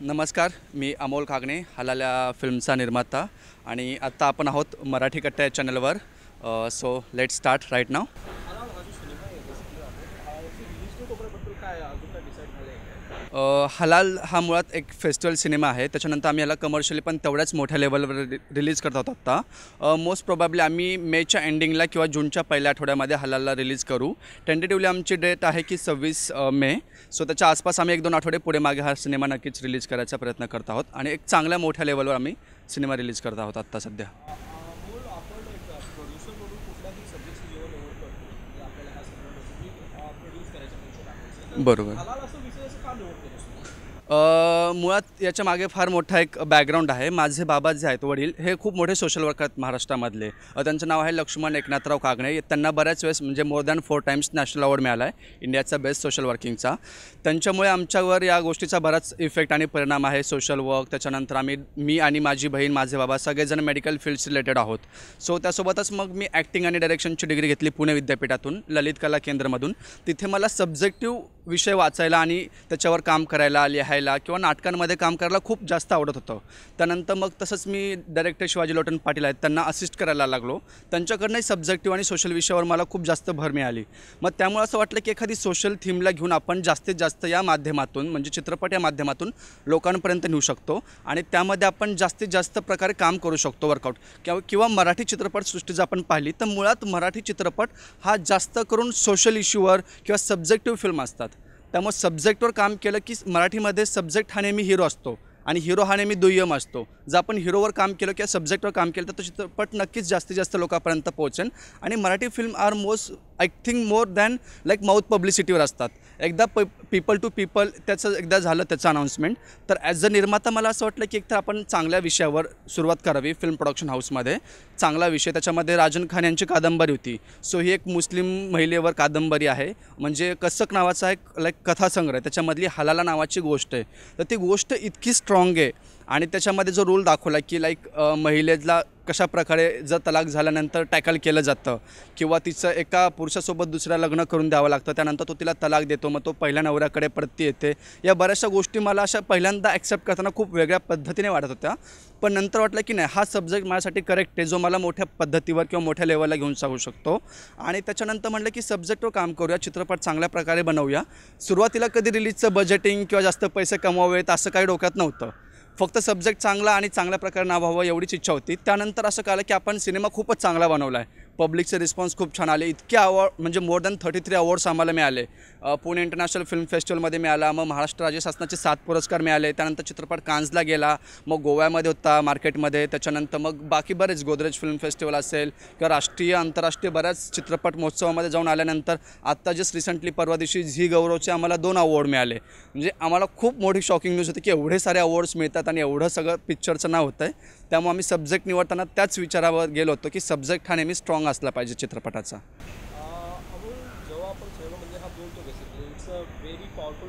नमस्कार, मी अमोल कागणे, हलाल्या फिल्मचा निर्माता आणि आत्ता आपण आहोत मराठी कट्टा या चॅनलवर. सो लेट स्टार्ट राईट नाव. हलाल हा मुळात एक फेस्टिवल सिनेमा आहे. त्याच्यानंतर आम्ही याला कमर्शियली पण तेवढ्याच मोठ्या लेवलवर रिलीज करत आहोत. आत्ता मोस्ट प्रोबॅबली आम्ही मेच्या एंडिंगला किंवा जूनच्या पहिल्या आठवड्यामध्ये हलालला रिलीज करू. टेंटेटिव्हली आमची डेट आहे की 26 मे. सो त्याच्या आसपास आम्ही 1-2 आठवडे पुढे मागे हा सिनेमा नक्कीच रिलीज करायचा प्रयत्न करत आहोत आणि एक चांगल्या मोठ्या लेवलवर आम्ही सिनेमा रिलीज करत आहोत आत्ता सध्या. बरोबर. मुळात याच्या मागे फार मोठा एक बॅकग्राऊंड आहे. माझे बाबा जे आहेत, वडील, हे खूप मोठे सोशल वर्कर आहेत महाराष्ट्रामधले. त्यांचं नाव आहे लक्ष्मण एकनाथराव कागणे. त्यांना बऱ्याच वेळेस म्हणजे more than 4 times national award मिळाला आहे इंडियाचा बेस्ट सोशल वर्किंगचा. त्यांच्यामुळे आमच्यावर या गोष्टीचा बराच इफेक्ट आणि परिणाम आहे, सोशल वर्क. त्याच्यानंतर मी आणि माझी बहीण, माझे बाबा सगळेजण मेडिकल फील्ड्स रिलेटेड आहोत. सो त्यासोबतच मग मी ॲक्टिंग आणि डायरेक्शनची डिग्री घेतली पुणे विद्यापीठातून, ललित कला केंद्रमधून. तिथे मला सब्जेक्टिव्ह विषय वाचायला आणि त्याच्यावर काम करायला, लिहायला किंवा नाटकांमध्ये काम करायला खूप जास्त आवडत होतं. त्यानंतर मग तसंच मी डायरेक्टर शिवाजी लोटन पाटील आहेत, त्यांना असिस्ट करायला लागलो. त्यांच्याकडनंही सब्जेक्टिव्ह आणि सोशल विषयावर मला खूप जास्त भर मिळाली. मग त्यामुळे असं वाटलं की एखादी सोशल थीमला घेऊन आपण जास्तीत जास्त या माध्यमातून, म्हणजे चित्रपट या माध्यमातून लोकांपर्यंत नेऊ शकतो आणि त्यामध्ये आपण जास्तीत जास्त प्रकारे काम करू शकतो, वर्कआउट. किंवा मराठी चित्रपटसृष्टी जर आपण पाहिली तर मुळात मराठी चित्रपट हा जास्त करून सोशल इश्यूवर किंवा सब्जेक्टिव्ह फिल्म असतात. त्यामुळे सब्जेक्टवर काम केलं की मराठीमध्ये सब्जेक्ट हा नेहमी हिरो असतो आणि हिरो हा नेहमी दुय्यम असतो. जर आपण हिरोवर काम केलं किंवा सब्जेक्टवर काम केलं तर तो चित्रपट नक्कीच जास्तीत जास्त लोकांपर्यंत पोहोचेल. आणि Marathi film are I think more than like mouth पब्लिसिटीवर असतात. एकदा पीपल टू पीपल त्याचं एकदा झालं त्याचं अनाऊन्समेंट, तर ॲज अ निर्माता मला असं वाटलं की एकतर आपण चांगल्या विषयावर सुरुवात करावी. फिल्म प्रोडक्शन हाऊसमध्ये चांगला विषय, त्याच्यामध्ये राजन खान यांची कादंबरी होती. सो ही एक मुस्लिम महिलेवर कादंबरी आहे, म्हणजे कसक नावाचा एक लाईक कथासंग्रह, त्याच्यामधली हलाला नावाची गोष्ट आहे. तर ती गोष्ट इतकी स्ट्रॉंग आहे आणि त्याच्यामध्ये जो रोल दाखवला की लाईक महिलेला कशा प्रकारे जर तलाक झाल्यानंतर टॅकल केलं जातं किंवा तिचं एका पुरुषासोबत दुसऱ्या लग्न करून द्यावं लागतं, त्यानंतर तो तिला तलाक देतो, मग तो पहिल्या नवऱ्याकडे परत येते. या बऱ्याचशा गोष्टी मला अशा पहिल्यांदा ॲक्सेप्ट करताना खूप वेगळ्या पद्धतीने वाटत होत्या. पण नंतर वाटलं की नाही, हा सब्जेक्ट माझ्यासाठी करेक्ट आहे, जो मला मोठ्या पद्धतीवर किंवा मोठ्या लेवलला घेऊन जाऊ शकतो. आणि त्याच्यानंतर म्हटलं की सब्जेक्टवर काम करूया, चित्रपट चांगल्या प्रकारे बनवूया. सुरुवातीला कधी रिलीजचं बजेटिंग किंवा जास्त पैसे कमवावेत असं काही डोक्यात नव्हतं. फक्त सब्जेक्ट चांगला आणि चांगल्या प्रकारे नाव व्हावं एवढीच इच्छा होती. त्यानंतर असं कळलं की आपण सिनेमा खूपच चांगला बनवला आहे. पब्लिकचे रिस्पॉन्स खूप छान आले. इतके अवॉर्ड, म्हणजे मोर दॅन 33 अवॉर्ड्स आम्हाला मिळाले. पुणे इंटरनॅशनल फिल्म फेस्टिवलमध्ये मिळाला, मग महाराष्ट्र राज्य शासनाचे 7 पुरस्कार मिळाले. त्यानंतर चित्रपट कान्सला गेला, मग गोव्यामध्ये होता मार्केटमध्ये. त्याच्यानंतर मग बाकी बरेच गोदरेज फिल्म फेस्टिवल असेल किंवा राष्ट्रीय आंतरराष्ट्रीय बऱ्याच चित्रपट महोत्सवामध्ये जाऊन आल्यानंतर आत्ता जस्ट रिसेंटली परवा दिवशी झी गौरवचे आम्हाला 2 अवॉर्ड मिळाले. म्हणजे आम्हाला खूप मोठी शॉकिंग न्यूज होती की एवढे सारे अवॉर्ड्स मिळतात आणि एवढं सगळं पिक्चरचं नाव होतं आहे. त्यामुळे आम्ही सब्जेक्ट निवडताना त्याच विचारावर गेलो होतो की सब्जेक्ट हा नेहमी स्ट्रॉंग असला पाहिजे चित्रपटाचा. जेव्हा आपण सिनेमा म्हणजे हा बोलतो basically it's a very powerful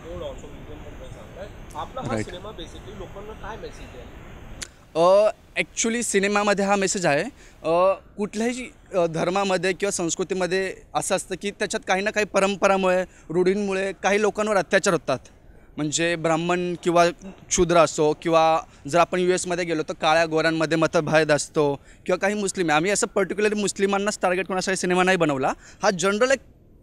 word also we can सांगताय. आपला हा सिनेमा बेसिकली लोकांना काय मेसेज आहे? ॲक्च्युली सिनेमामध्ये हा मेसेज आहे, कुठल्याही धर्मामध्ये किंवा संस्कृतीमध्ये असं असतं की त्याच्यात काही ना काही परंपरामुळे, रूढींमुळे काही लोकांवर अत्याचार होतात. म्हणजे ब्राह्मण किंवा शूद्र असो, किंवा जर आपण US मध्ये गेलो तर काळ्या गोऱ्यांमध्ये मतभेद असतो, किंवा काही मुस्लिम. आम्ही असं पर्टिक्युलरली मुस्लिमांनाच टार्गेट कोणासाठी सिनेमा नाही बनवला. हा जनरल एक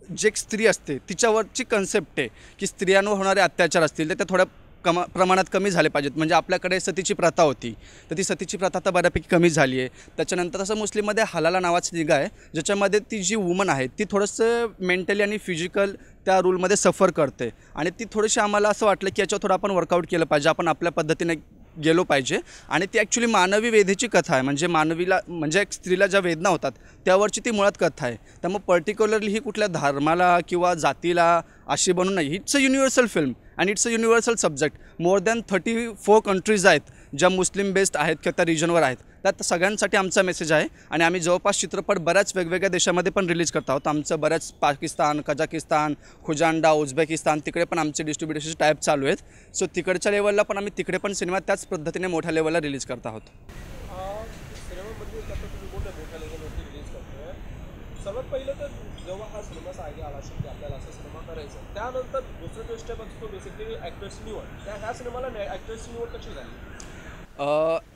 जे एक स्त्री असते तिच्यावरची कन्सेप्ट आहे की स्त्रियांवर होणारे अत्याचार असतील तर ते थोड्या प्रमाणात कमी झाले पाहिजेत. म्हणजे आपल्याकडे सतीची प्रथा होती, तर ती सतीची प्रथा आता बऱ्यापैकी कमी झाली आहे. त्याच्यानंतर असं मुस्लिममध्ये हलाला नावाची निगा आहे, ज्याच्यामध्ये ती जी वुमन आहे ती थोडंसं मेंटली आणि फिजिकल त्या रूलमध्ये सफर करते. आणि ती थोडीशी आम्हाला असं वाटलं की याच्यावर थोडं आपण वर्कआउट केलं पाहिजे, आपण आपल्या पद्धतीने गेलो पाहिजे. आणि ती ॲक्च्युली मानवी वेदनेची कथा आहे, म्हणजे मानवीला, म्हणजे एक स्त्रीला ज्या वेदना होतात त्यावरची ती मुळात कथा आहे. त्यामुळे पर्टिक्युलरली ही कुठल्या धर्माला किंवा जातीला अशी बनवून नाही. It's a universal film and it's a universal subject. More than 34 countries आहेत ज्या मुस्लिम बेस्ड आहेत किंवा त्या रिजनवर आहेत. त्यात सगळ्यांसाठी आमचा मेसेज आहे. आणि आम्ही जवळपास चित्रपट बऱ्याच वेगवेगळ्या देशामध्ये पण रिलीज करत आहोत. आमचं बऱ्याच पाकिस्तान, कझाकिस्तान, खुजांडा, उझबेकिस्तान तिकडे पण आमचे डिस्ट्रीब्युटरचे टाईप चालू आहेत. सो तिकडच्या लेवलला पण आम्ही तिकडे पण सिनेमा त्याच पद्धतीने मोठ्या लेवलला रिलीज करत आहोत. सिनेमामध्ये तुम्ही बोलता मोठ्या लेवलवरती रिलीज करतोय. सर्वात पहिलं तर जेव्हा हा सिनेमा आयडिया आला असेल की आपल्याला असा सिनेमा करायचं. त्यानंतर दुसरं जो स्टेप असतो बेसिकली ॲक्टर्सची निवड. ह्या सिनेमाला ॲक्टर्सची निवड कशी झाली?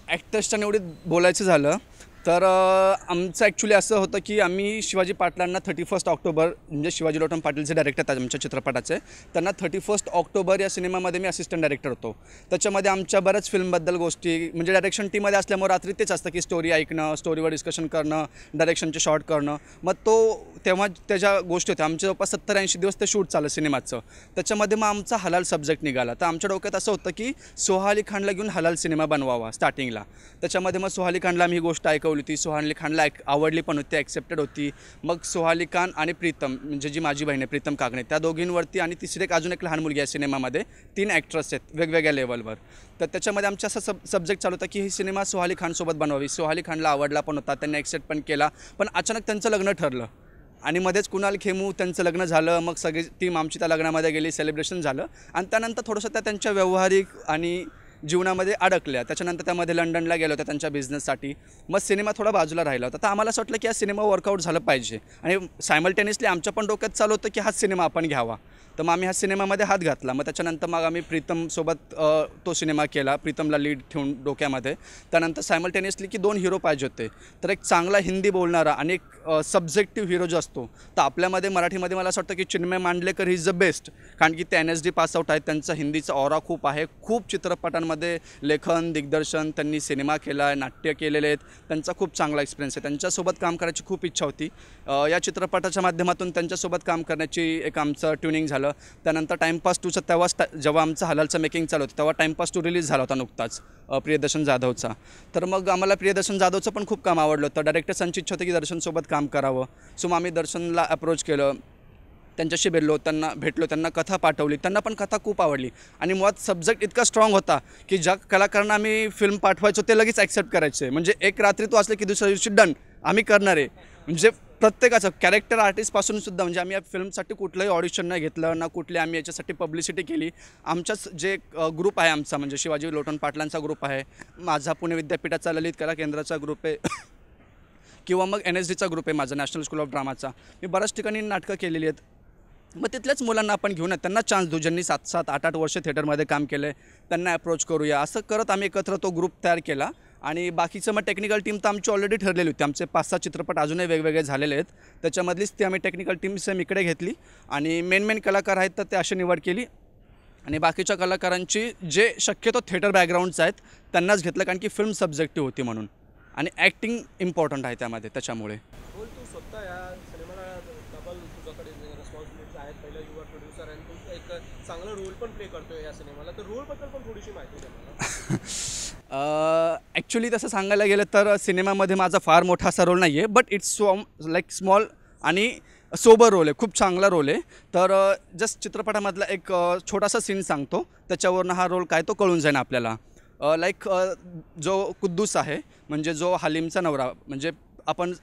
ॲक्टर्सच्या निवडीत बोलायचं झालं तर आमचं ॲक्च्युली असं होतं की आम्ही शिवाजी पाटलांना 31 ऑक्टोबर म्हणजे शिवाजी लोटन पाटील जे डायरेक्टर आहेत आमच्या चित्रपटाचे, त्यांना 31 ऑक्टोबर या सिनेमामध्ये मी असिस्टंट डायरेक्टर होतो. त्याच्यामध्ये आमच्या बऱ्याच फिल्मबद्दल गोष्टी म्हणजे डायरेक्शन टीममध्ये असल्यामुळे रात्री तेच असतं की स्टोरी ऐकणं, स्टोरीवर डिस्कशन करणं, डायरेक्शनचे शॉर्ट करणं. मग तेव्हा त्याच्या गोष्टी होत्या. आमच्या जवळपास 70-80 दिवस ते शूट चाललं सिनेमाचं. त्याच्यामध्ये मग आमचा हलाल सब्जेक्ट निघाला. तर आमच्या डोक्यात असं होतं की सोहा अली खानला घेऊन हलाल सिनेमा बनवावा स्टार्टिंगला. त्याच्यामध्ये मग सोहा अली खानला आम्ही ही गोष्ट ऐकवली होती. सोहा अली खानला आवडली पण होती, ॲक्सेप्टेड होती. मग सोहा अली खान आणि प्रीतम म्हणजे जी माझी बहीण आहे प्रीतम कागणे, त्या दोघींवरती आणि तिसरी अजून एक लहान मुलगी आहे सिनेमामध्ये. 3 ॲक्ट्रेस आहेत वेगवेगळ्या लेवलवर. तर त्याच्यामध्ये आमचा असा सब्जेक्ट चालू होता की ही सिनेमा सोहा अली खानसोबत बनवावी. सोहा अली खानला आवडला पण होता, त्यांनी ॲक्सेप्ट पण केला. पण अचानक त्यांचं लग्न ठरलं आणि मध्येच कुणाल खेमू त्यांचं लग्न झालं. मग सगळी टीम आमची त्या लग्नामध्ये गेली, सेलिब्रेशन झालं आणि त्यानंतर थोडंसं त्या त्यांच्या व्यावहारिक आणि जीवनामध्ये अडकल्या. त्याच्यानंतर त्यामध्ये लंडनला गेलो होत्या त्यांच्या बिझनेससाठी. मग सिनेमा थोडा बाजूला राहिला होता. तर आम्हाला असं वाटलं की हा सिनेमा वर्कआउट झालं पाहिजे आणि सायमल्टेनियसली आमच्या पण डोक्यात चालू होतं की हाच सिनेमा आपण घ्यावा. तर मग आम्ही ह्या सिनेमामध्ये हात घातला. मग त्याच्यानंतर मग आम्ही प्रीतमसोबत तो सिनेमा केला, प्रीतमला लीड ठेवून डोक्यामध्ये. त्यानंतर सायमल्टेनियसली की 2 हिरो पाहिजे होते. तर एक चांगला हिंदी बोलणारा आणि एक सब्जेक्टिव्ह हिरो जो असतो, तर आपल्यामध्ये मराठीमध्ये मला असं वाटतं की Chinmay Mandlekar he is the best. कारण की ते NSD पासआउट आहेत, त्यांचा हिंदीचा ऑरा खूप आहे. खूप चित्रपटांमध्ये लेखन, दिग्दर्शन, त्यांनी सिनेमा केला आहे, नाट्य केलेले आहेत. त्यांचा खूप चांगला एक्सपिरियन्स आहे. त्यांच्यासोबत काम करायची खूप इच्छा होती. या चित्रपटाच्या माध्यमातून त्यांच्यासोबत काम करण्याची एक आमचं ट्युनिंग झालं. त्यानंतर टाईमपास 2चं तेव्हाच जेव्हा आमचं हलालचं मेकिंग चालू होतं तेव्हा टाईमपास 2 रिलीज झाला होता नुकताच प्रियदर्शन जाधवचा. तर मग आम्हाला प्रियदर्शन जाधवचं पण खूप काम आवडलं होतं. डायरेक्टर्सांची इच्छा होती की दर्शनसोबत काम करावं. सो मग आम्ही दर्शनला अप्रोच केलं, त्यांच्याशी त्यांना भेटलो, त्यांना कथा पाठवली. त्यांना पण कथा खूप आवडली आणि मुळात सब्जेक्ट इतका स्ट्रॉंग होता की ज्या कलाकारांना आम्ही फिल्म पाठवायचो ते लगेच ॲक्सेप्ट करायचे. म्हणजे एक रात्री तो असले की दुसऱ्या दिवशी डन आम्ही करणार आहे. म्हणजे प्रत्येकाचं कॅरेक्टर आर्टिस्टपासून सुद्धा म्हणजे आम्ही या फिल्मसाठी कुठलंही ऑडिशन नाही घेतलं ना, कुठली आम्ही याच्यासाठी पब्लिसिटी केली. आमच्याच जे ग्रुप आहे आमचा म्हणजे शिवाजी लोटन पाटलांचा ग्रुप आहे, माझा पुणे विद्यापीठाचा ललित कला केंद्राचा ग्रुप आहे किंवा मग NSDचा ग्रुप आहे माझा, नॅशनल स्कूल ऑफ ड्रामाचा. मी बऱ्याच ठिकाणी नाटकं केलेली आहेत. मग तिथल्याच मुलांना आपण घेऊन त्यांना चान्स देऊ, ज्यांनी 7-7, 8-8 वर्ष थिएटरमध्ये काम केलं आहे, त्यांना अप्रोच करूया. असं करत आम्ही एकत्र तो ग्रुप तयार केला. आणि बाकीचं मग टेक्निकल टीम तर आमची ऑलरेडी ठरलेली होती. आमचे 5-6 चित्रपट अजूनही वेगवेगळे झालेले आहेत. त्याच्यामधलीच ती आम्ही टेक्निकल टीम सेम इकडे घेतली आणि मेन कलाकार आहेत तर ते अशी निवड केली. आणि बाकीच्या कलाकारांची जे शक्यतो थिएटर बॅकग्राऊंडचं आहेत त्यांनाच घेतलं, कारण की फिल्म सब्जेक्टिव्ह होती म्हणून. आणि ॲक्टिंग इम्पॉर्टंट आहे त्यामध्ये, त्याच्यामुळे. बोल तू स्वतः या सिनेमाला डबल तुझ्याकडे रिस्पॉन्सिबिलिटीज आहेत. पहिला युवा प्रोड्युसर आणि तू एक चांगला रोल पण प्ले करतोय या सिनेमाला. तर रोलबद्दल पण थोडीशी माहिती द्या मला. ॲक्च्युली तसं सांगायला गेलं तर सिनेमामध्ये माझा फार मोठा असा रोल नाही आहे, बट इट्स लाईक स्मॉल आणि सोबर रोल आहे, खूप चांगला रोल आहे. तर जस्ट चित्रपटामधला एक छोटासा सीन सांगतो, त्याच्यावरनं हा रोल काय तो कळून जाईल आपल्याला. लाईक जो कुद्दूस आहे म्हणजे जो हलीमचा नवरा, म्हणजे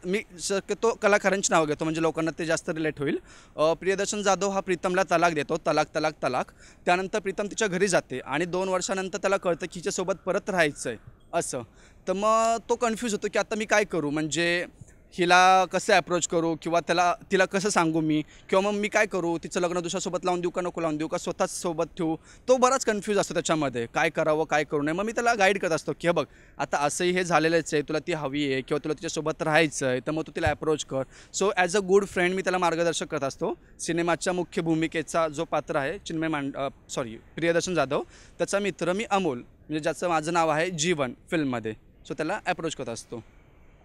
मी शक्यतो कलाकारांची नावं घेतो म्हणजे लोकांना ते जास्त रिलेट होईल. प्रियदर्शन जाधव हा प्रीतमला तलाक देतो, तलाक. त्यानंतर प्रीतम तिच्या घरी जाते आणि 2 वर्षानंतर त्याला कळतं की हिच्यासोबत परत राहायचं आहे असं. तर मग तो कन्फ्यूज होतो की आता मी काय करू, म्हणजे हिला कसं अप्रोच करू किंवा तिला कसं सांगू मी, किंवा मग मी काय करू, तिचं लग्न दुसऱ्यासोबत लावून देऊ का नको लावून देऊ का स्वतःच सोबत ठेवू. तो बराच कन्फ्यूज असतो त्याच्यामध्ये, काय करावं काय करू नये. मग मी त्याला गाईड करत असतो की हे बघ आता असंही हे झालेलंच आहे, तुला ती हवी आहे किंवा तुला तिच्यासोबत राहायचं आहे, तर मग तू तिला अप्रोच कर. So as a good friend मी त्याला मार्गदर्शक करत असतो. सिनेमाच्या मुख्य भूमिकेचा जो पात्र आहे प्रियदर्शन जाधव, त्याचा मित्र मी अमोल, म्हणजे ज्याचं माझं नाव आहे जीवन फिल्ममध्ये. सो त्याला अप्रोच करत असतो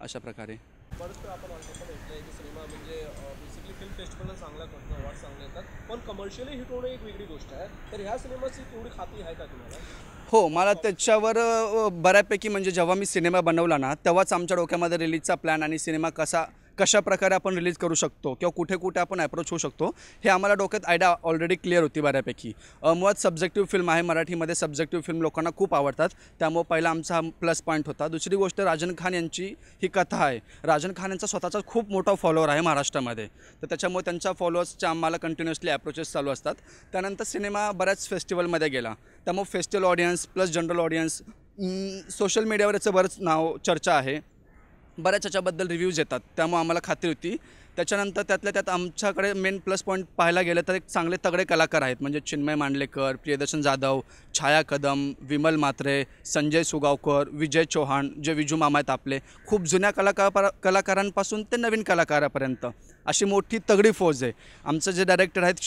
अशा प्रकारे. परत आपण असं पण ऐकलं आहे की सिनेमा म्हणजे बेसिकली फिल्म फेस्टिवलला चांगला करतो, अवॉर्ड चांगले येतात, पण कमर्शियली हिट होणं एक वेगळी गोष्ट आहे. तर ह्या सिनेमाची तेवढी खात्री आहे का तुम्हाला? हो, मला त्याच्यावर बऱ्यापैकी म्हणजे जेव्हा मी सिनेमा बनवला ना तेव्हाच आमच्या डोक्यामध्ये रिलीजचा प्लॅन आणि सिनेमा कशा प्रकारे आपण रिलीज करू शकतो किंवा कुठे आपण अप्रोच होऊ शकतो हे आम्हाला डोक्यात आयडिया ऑलरेडी क्लिअर होती बऱ्यापैकी. मुळात सब्जेक्टिव्ह फिल्म आहे, मराठीमध्ये सब्जेक्टिव्ह फिल्म लोकांना खूप आवडतात, त्यामुळे पहिला आमचा हा प्लस पॉईंट होता. दुसरी गोष्ट राजन खान यांची ही कथा आहे. राजन खान यांचा स्वतःचा खूप मोठा फॉलोअर आहे महाराष्ट्रामध्ये, तर त्याच्यामुळे त्यांच्या फॉलोअर्सच्या आम्हाला कंटिन्युअसली अप्रोचेस चालू असतात. त्यानंतर सिनेमा बऱ्याच फेस्टिवलमध्ये गेला, त्यामुळे festival audience plus general audience, social मीडियावर याचं बरंच नाव चर्चा आहे, बऱ्याच याच्याबद्दल रिव्ह्यूज येतात, त्यामुळे आम्हाला खात्री होती. त्याच्यानंतर त्यातल्या त्यात आमच्याकडे मेन प्लस पॉईंट पाहायला गेलं तर एक चांगले तगडे कलाकार आहेत, म्हणजे चिन्मय मांडलेकर, प्रियदर्शन जाधव, छाया कदम, विमल म्हात्रे, संजय सुगावकर, विजय चौहान, जे विजू मामा आहेत आपले, खूप जुन्या कलाकारांपासून ते नवीन कलाकारापर्यंत अशी मोठी तगडी फौज आहे. आमचं जे डायरेक्टर आहेत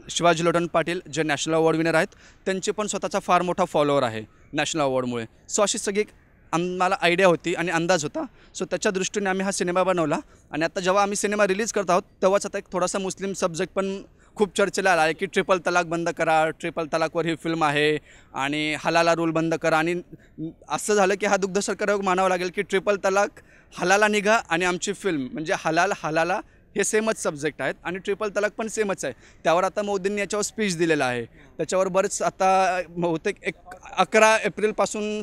शिवाजी लोटन पाटील, जे नॅशनल अवॉर्ड विनर आहेत, त्यांची पण स्वतःचा फार मोठा फॉलोअर आहे नॅशनल अवॉर्डमुळे. सो अशी सगळी आम्हाला आयडिया होती आणि अंदाज होता. सो त्याच्या दृष्टीने आम्ही हा सिनेमा बनवला. आणि आता जेव्हा आम्ही सिनेमा रिलीज करत आहोत तेव्हाच आता एक थोडासा मुस्लिम सब्जेक्ट पण खूप चर्चेला आला आहे की ट्रिपल तलाक बंद करा, ट्रिपल तलाकवर ही फिल्म आहे आणि हलाला रूल बंद करा. आणि असं झालं की हा दुग्धशर्करा मानावा लागेल की ट्रिपल तलाक, हलाला निघा आणि आमची फिल्म म्हणजे हलाला हे सेमच सब्जेक्ट आहेत आणि ट्रिपल तलाक पण सेमच आहे. त्यावर आता मोदींनी याच्यावर स्पीच दिलेला आहे. त्याच्यावर बरेच आता बहुतेक 11 एप्रिलपासून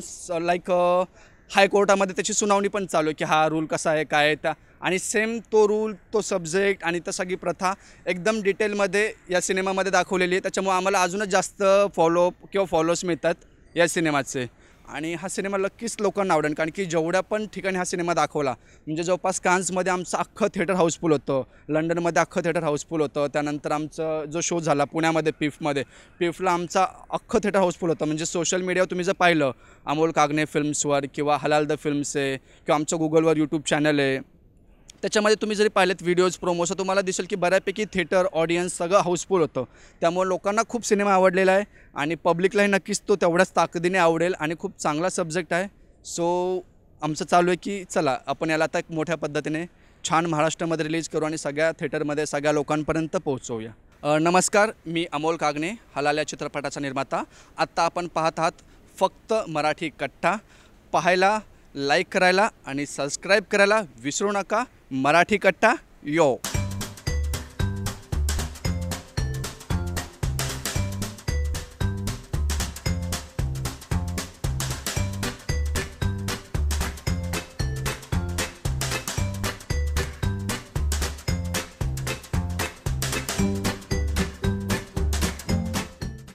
हायकोर्टामध्ये त्याची सुनावणी पण चालू आहे की हा रूल कसा आहे, काय आहे त्या. आणि सेम तो रूल, तो सब्जेक्ट आणि ती सगळी प्रथा एकदम डिटेलमध्ये या सिनेमामध्ये दाखवलेली आहे. त्याच्यामुळे आम्हाला अजूनच जास्त फॉलोअर्स मिळतात या सिनेमाचे. आणि हा सिनेमा नक्कीच लोकांना आवडेल, कारण की जेवढ्या पण ठिकाणी हा सिनेमा दाखवला, म्हणजे जवळपास कान्समध्ये आमचं अख्खं थिएटर हाऊसफुल होतं, लंडनमध्ये अख्खं थिएटर हाऊसफुल होतं. त्यानंतर आमचं जो शो झाला पुण्यामध्ये पिफला आमचा अख्खं थिएटर हाऊसफुल होतं. म्हणजे सोशल मीडियावर तुम्ही जर पाहिलं अमोल कागणे फिल्म्सवर किंवा हलाल द फिल्म्स आहे किंवा आमचं गुगलवर यूट्यूब चॅनल आहे, त्याच्यामध्ये तुम्ही जरी पाहिलेत व्हिडिओज प्रोमोस, तर तुम्हाला दिसेल की बऱ्यापैकी थिएटर ऑडियन्स सगळं हाऊसफुल होतं. त्यामुळे लोकांना खूप सिनेमा आवडलेला आहे आणि पब्लिकलाही नक्कीच तो तेवढ्याच ताकदीने आवडेल आणि खूप चांगला सब्जेक्ट आहे. सो आमचं चालू आहे की चला आपण याला आता एक मोठ्या पद्धतीने छान महाराष्ट्रामध्ये रिलीज करू आणि सगळ्या थिएटरमध्ये सगळ्या लोकांपर्यंत पोहोचवूया. नमस्कार, मी अमोल कागणे, हलाल या चित्रपटाचा निर्माता. आत्ता आपण पाहत आहात फक्त मराठी कट्टा. पाहायला, लाईक करायला आणि सबस्क्राईब करायला विसरू नका. मराठी कट्टा यो.